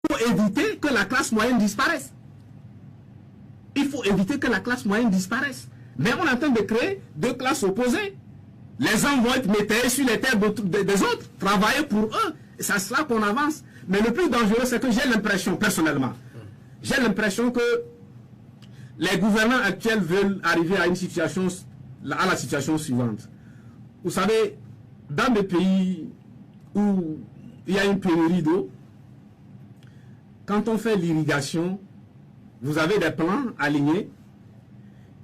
faut éviter que la classe moyenne disparaisse. Il faut éviter que la classe moyenne disparaisse. Mais on est en train de créer deux classes opposées. Les uns vont être métayés sur les terres des autres, travailler pour eux. Et c'est à cela qu'on avance. Mais le plus dangereux, c'est que j'ai l'impression, personnellement, j'ai l'impression que les gouvernants actuels veulent arriver à la situation suivante. Vous savez, dans des pays où il y a une pénurie d'eau, quand on fait l'irrigation, vous avez des plants alignés,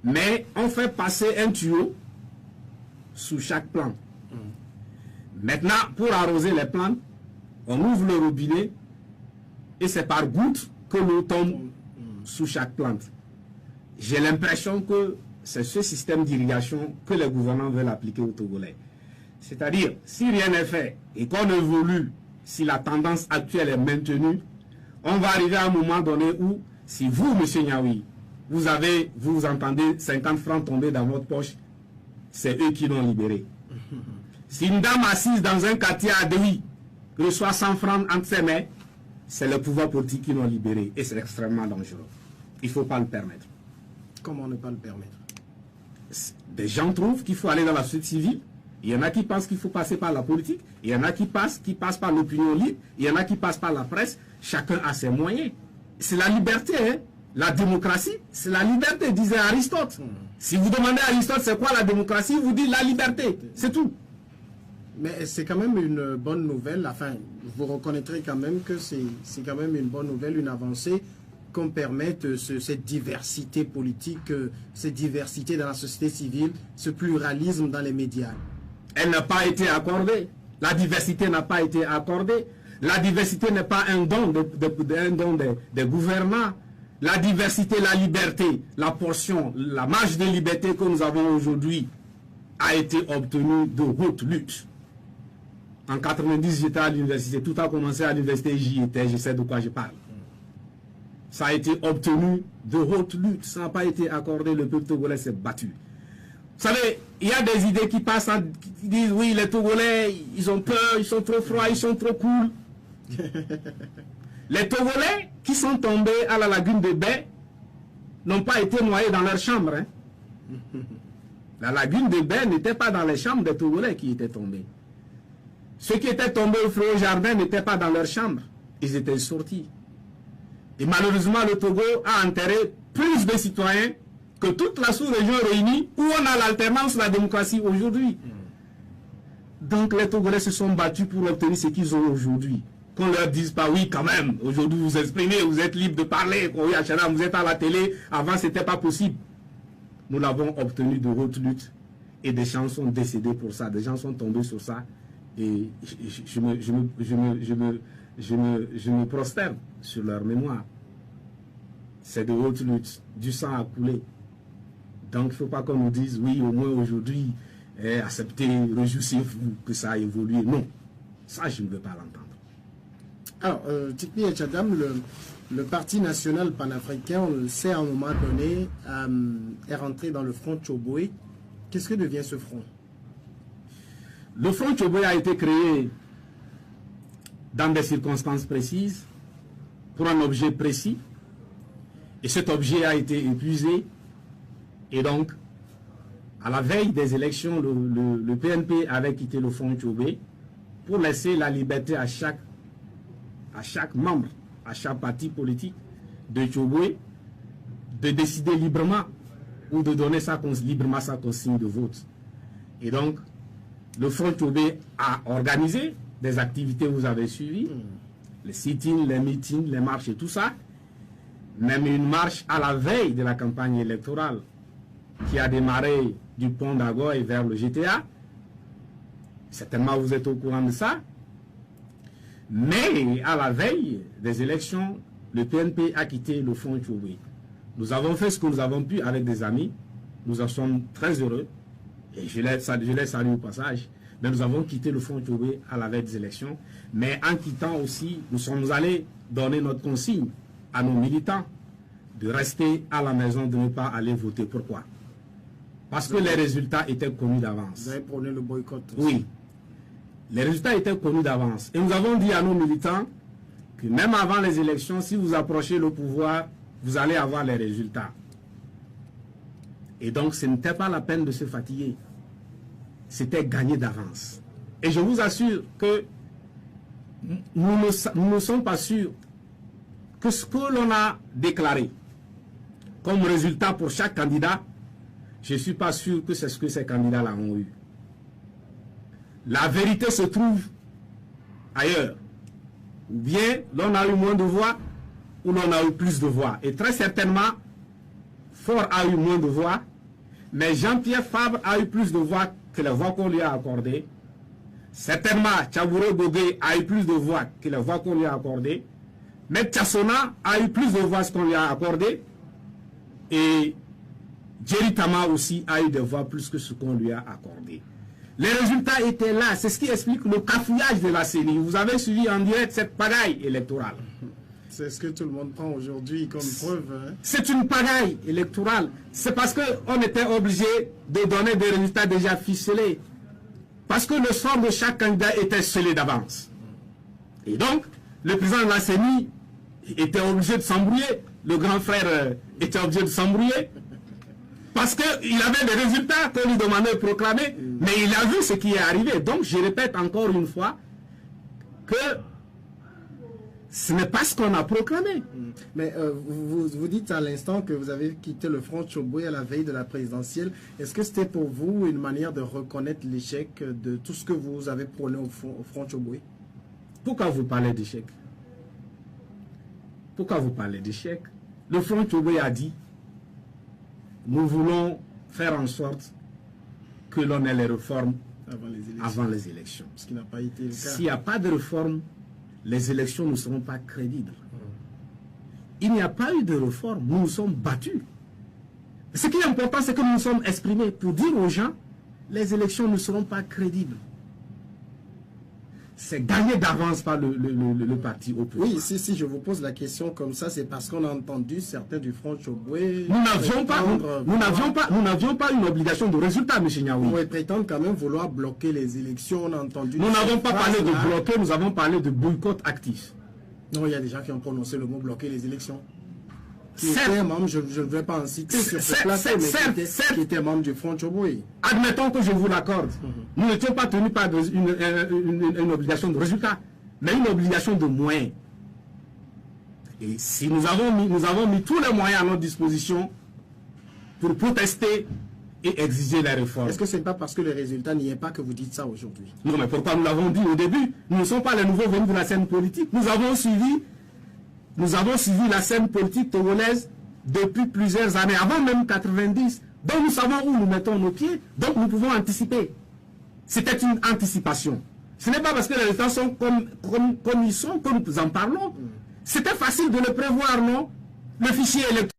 mais on fait passer un tuyau sous chaque plante. Maintenant, pour arroser les plantes, on ouvre le robinet et c'est par goutte que l'eau tombe sous chaque plante. J'ai l'impression que c'est ce système d'irrigation que les gouvernants veulent appliquer aux Togolais. C'est-à-dire, si rien n'est fait et qu'on évolue, si la tendance actuelle est maintenue, on va arriver à un moment donné où, si vous, M. Niaoui, vous entendez 50 francs tomber dans votre poche, c'est eux qui l'ont libéré. Si une dame assise dans un quartier à Déhi reçoit 100 francs entre ses mains, c'est le pouvoir politique qui l'ont libéré. Et c'est extrêmement dangereux. Il ne faut pas le permettre. Comment ne pas le permettre? Des gens trouvent qu'il faut aller dans la société civile. Il y en a qui pensent qu'il faut passer par la politique. Il y en a qui passent par l'opinion libre. Il y en a qui passent par la presse. Chacun a ses moyens. C'est la liberté, hein? La démocratie, c'est la liberté, disait Aristote. Si vous demandez à Aristote c'est quoi la démocratie, il vous dit la liberté. C'est tout. Mais c'est quand même une bonne nouvelle. Enfin, vous reconnaîtrez quand même que c'est quand même une bonne nouvelle, une avancée, qu'on permette cette diversité politique, cette diversité dans la société civile, ce pluralisme dans les médias. Elle n'a pas été accordée. La diversité n'a pas été accordée. La diversité n'est pas un don des gouvernants. La diversité, la liberté, la portion, la marge de liberté que nous avons aujourd'hui a été obtenue de haute lutte. En 90, j'étais à l'université. Tout a commencé à l'université, j'y étais, je sais de quoi je parle. Ça a été obtenu de haute lutte. Ça n'a pas été accordé, le peuple togolais s'est battu. Vous savez, il y a des idées qui passent, qui disent, oui, les Togolais, ils ont peur, ils sont trop froids, ils sont trop cool. Les Togolais qui sont tombés à la lagune de Baie n'ont pas été noyés dans leur chambre. Hein. La lagune de Baie n'était pas dans les chambres des Togolais qui étaient tombés. Ceux qui étaient tombés au feu au jardin n'étaient pas dans leur chambre. Ils étaient sortis. Et malheureusement, le Togo a enterré plus de citoyens que toute la sous-région réunie où on a l'alternance de la démocratie aujourd'hui. Donc les Togolais se sont battus pour obtenir ce qu'ils ont aujourd'hui. Qu'on leur dise pas, oui, quand même, aujourd'hui vous exprimez, vous êtes libre de parler, oui, vous êtes à la télé, avant c'était pas possible. Nous l'avons obtenu de haute lutte et des gens sont décédés pour ça, des gens sont tombés sur ça et je me prosterne sur leur mémoire. C'est de haute lutte, du sang a coulé. Donc il ne faut pas qu'on nous dise, oui, au moins aujourd'hui, acceptez, réjouissez-vous que ça a évolué. Non, ça je ne veux pas l'entendre. Alors, Tikpi Etchadam, le Parti national panafricain, on le sait à un moment donné, est rentré dans le front Tchoboé. Qu'est-ce que devient ce front? Le front Tchoboé a été créé dans des circonstances précises, pour un objet précis, et cet objet a été épuisé, et donc, à la veille des élections, le PNP avait quitté le front Tchoboé pour laisser la liberté à chaque membre, à chaque parti politique de Tchoboé de décider librement ou de donner librement sa consigne de vote. Et donc, le Front Tchoboé a organisé des activités, vous avez suivi, les sit-ins, les meetings, les marches et tout ça. Même une marche à la veille de la campagne électorale qui a démarré du pont d'Agoy vers le GTA. Certainement, vous êtes au courant de ça. Mais à la veille des élections, le PNP a quitté le front Tchoboé. Nous avons fait ce que nous avons pu avec des amis. Nous en sommes très heureux. Et je les salue au passage. Mais nous avons quitté le front Tchoboé à la veille des élections. Mais en quittant aussi, nous sommes allés donner notre consigne à nos militants de rester à la maison, de ne pas aller voter. Pourquoi? Parce que les résultats étaient connus d'avance. Vous avez prôné le boycott aussi. Oui. Les résultats étaient connus d'avance. Et nous avons dit à nos militants, que même avant les élections, si vous approchez le pouvoir, vous allez avoir les résultats. Et donc, ce n'était pas la peine de se fatiguer. C'était gagné d'avance. Et je vous assure que nous ne sommes pas sûrs que ce que l'on a déclaré comme résultat pour chaque candidat, je ne suis pas sûr que c'est ce que ces candidats-là ont eu. La vérité se trouve ailleurs. Ou bien l'on a eu moins de voix, ou l'on a eu plus de voix. Et très certainement, Faure a eu moins de voix, mais Jean-Pierre Fabre a eu plus de voix que les voix qu'on lui a accordées. Certainement, Tchabouré Bogué a eu plus de voix que les voix qu'on lui a accordées. Mais Tchassona a eu plus de voix qu'on lui a accordé. Et Jerry Tama aussi a eu des voix plus que ce qu'on lui a accordé. Les résultats étaient là. C'est ce qui explique le cafouillage de la CENI. Vous avez suivi en direct cette pagaille électorale. C'est ce que tout le monde prend aujourd'hui comme preuve. Hein? C'est une pagaille électorale. C'est parce qu'on était obligé de donner des résultats déjà ficelés. Parce que le sort de chaque candidat était scellé d'avance. Et donc, le président de la CENI était obligé de s'embrouiller. Le grand frère était obligé de s'embrouiller. Parce qu'il avait des résultats qu'on lui demandait de proclamer. Mais il a vu ce qui est arrivé. Donc, je répète encore une fois que ce n'est pas ce qu'on a proclamé. Mais vous dites à l'instant que vous avez quitté le Front Tchoboué à la veille de la présidentielle. Est-ce que c'était pour vous une manière de reconnaître l'échec de tout ce que vous avez prôné au Front Tchoboué? Pourquoi vous parlez d'échec? Pourquoi vous parlez d'échec? Le Front Tchoboué a dit: nous voulons faire en sorte que l'on ait les réformes avant les élections. Ce qui n'a pas été le cas. S'il n'y a pas de réforme, les élections ne seront pas crédibles. Il n'y a pas eu de réforme, nous nous sommes battus. Ce qui est important, c'est que nous nous sommes exprimés pour dire aux gens: les élections ne seront pas crédibles. C'est gagné d'avance par le parti au pouvoir. Oui, si je vous pose la question comme ça, c'est parce qu'on a entendu certains du Front Tchoboué. Nous n'avions pas une obligation de résultat, M. Niaoui. Vous prétendent quand même vouloir bloquer les élections. On a entendu. Nous n'avons pas parlé de bloquer, nous avons parlé de boycott actif. Non, il y a des gens qui ont prononcé le mot bloquer les élections. Qui étaient membres, je ne vais pas en citer sur ce plateau, mais qui étaient membres du Front Tchoboué. Admettons que je vous l'accorde. Nous n'étions pas tenus par une obligation de résultat, mais une obligation de moyens. Et si nous avons mis tous les moyens à notre disposition pour protester et exiger la réforme. Est-ce que ce n'est pas parce que les résultats n'y est pas que vous dites ça aujourd'hui? Non, mais pourquoi nous l'avons dit au début? Nous ne sommes pas les nouveaux venus de la scène politique. Nous avons suivi la scène politique togolaise depuis plusieurs années, avant même 90. Donc nous savons où nous mettons nos pieds, donc nous pouvons anticiper. C'était une anticipation. Ce n'est pas parce que les résultats sont comme ils sont que nous en parlons. C'était facile de le prévoir, non? Le fichier électoral.